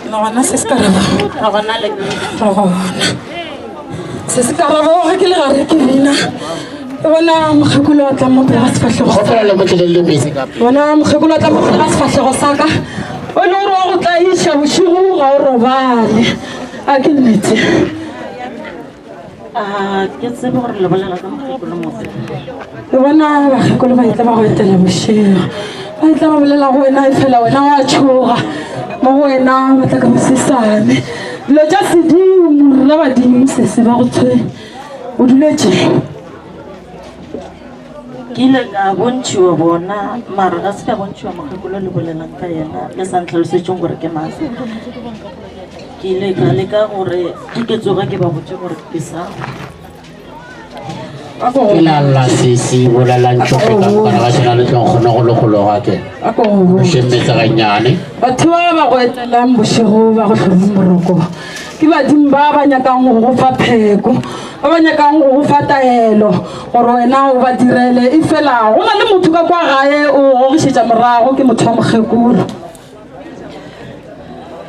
Ngwana se se karaba. gona le Se se karaba ga ke le gare ke bina. Bona mogekolo wa tla mo pele ga sefatlhego. Go fela le motlelele mese ka. Bona mogekolo wa tla mo pele ga sefatlhego sa ka. O le gore wa go tla iša bosigo ga o robale. A ke nnete. ke tsebe gore le bolela ka mogekolo mofe. Ke bona bagekolo ba itla ba go etela bosigo. Ba itla ba bolela go wena e fela wena wa tšhoga. Mo go wena ba tla ka bosesane. Dilo tša sedimo la badimo sese ba go tshwere. O duletse. ke ile ka bontšhiwa bona mara ga se ka bontšhiwa mogekolo le bolelang ka yena le sa ntlhalosetšeng gore ke mase ke ile ka leka gore ke tsoga ke ba botse gore ke sa Ke la la se bolelang tšhofe ka mogana ga sena le tlong kgona go lekgologa ke. O šemetse gannyane. Batho ba ba go etelang bosigo ba go tlhoba moroko ke badimo ba ba nyakang go go fa pheko ba ba nyakang go go fa taelo gore wena o ba direle e fela go na le motho ka kwa gae o gogišetša morago ke motho wa mogekolo.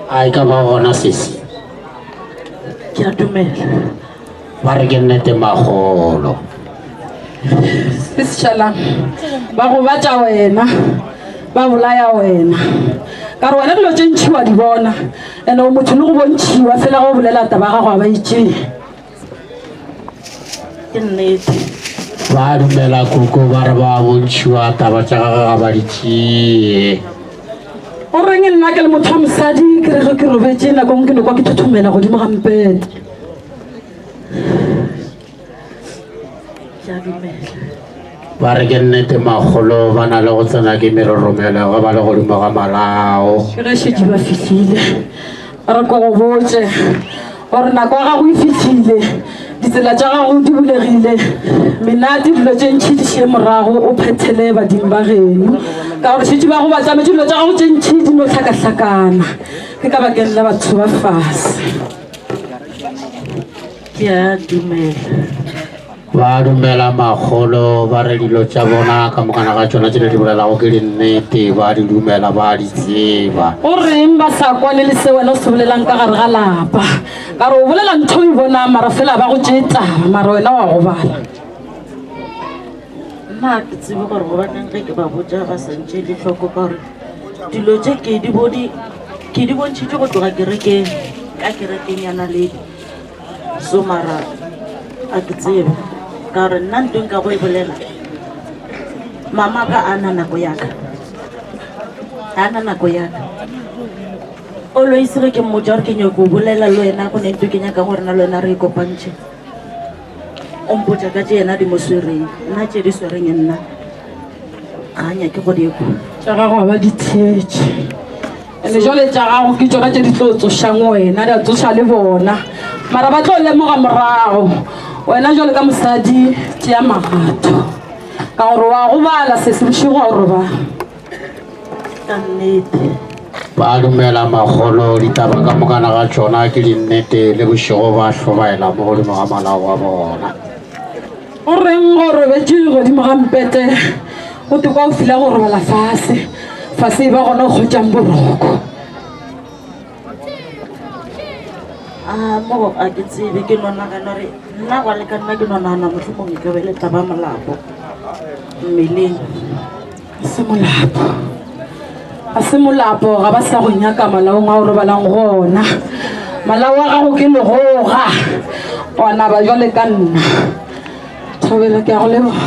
A e ka ba gona sese. ke a dumela Ba re ke nnete magolo. Se setšhalang ba go batša wena ba bolaya wena ka re wena dilo tše ntšhi wa di bona ande o motho le go bontšhiwa fela go bolela taba gago a ba itšee. ke nnete Ba dumela koko ba re ba bontšhiwa taba tša gagwe ga ba di tšee. O reng nna ke le motho wa mosadi ke re ge ke robetse nakong ke nokwa ke thothomela godimo gampele. ke a dumela Ba re ke nnete magolo ba na le go tsena ke meroromelo ga ba le godimo ga malao. Ke ge šetše ba fihlile ba re ko go botse gore nako ya gago e fihlile ditsela tša gago di bulegile menate dilo tše ntšhi di šie morago o phethele badimo ba geno ka gore šetše ba go batlametse dilo tša gago tše ntšhi di no hlakahlakana ke ka bakeng la batho ba fase. ke a dumela Ba dumela magolo ba re dilo tša bona ka mogana ga tšona tše di bolelago ke di nnete ba di dumela ba di tseba. O reng ba sa kwane le se wena o se bolelang ka gare ga lapa ka re o bolela ntho o e bonang mara fela ba go tšee taba mara wena wa go bala. nna ke tsebe gore gobaneng ge ke ba botsa ba santše ditlhoko ka gore dilo tše ke di bontšhitše go tloga kerekeng ka kerekeng ya naledi so mara a ke tsebe ka gore nna ntong ka go e bolela mama ka ana nako yaka always ge ke mmotsa gore ke nyako o bolela le wena go ne nto ke nyaka gore na le wena re ikopantšhe o mpotsa ka tše yena di mo swereng nna tše di swereng nna ga nyake go diko tša gago ba di thetše ande jale tša gago ke tsona tše di tlo tsošang wena di a tsoša le bona mara ba tlo lemoga morago wena jale ka mosadi tšea magato ka gore wa go bala se se bošigo wa go robala. ka nnete Ba dumela magolo ditaba ka mogana ga tšona ke di nnete le bošego ba hlobaela mo godimo ga malao wa bona. O reng go robetse godimo ga mpete go te kwa o fila go robala fase e ba gona o kgotšang boroko. mo a ke tsebe ke nonagana gore nna gwa le ka nna ke nonagana motlhomong e ka be le taba molapo mmeleng a se molapo ga ba sa go nyaka malaong a o robalang gona malao a gago ke legoga ona ba jwale ka nna thobela ke a go leboga.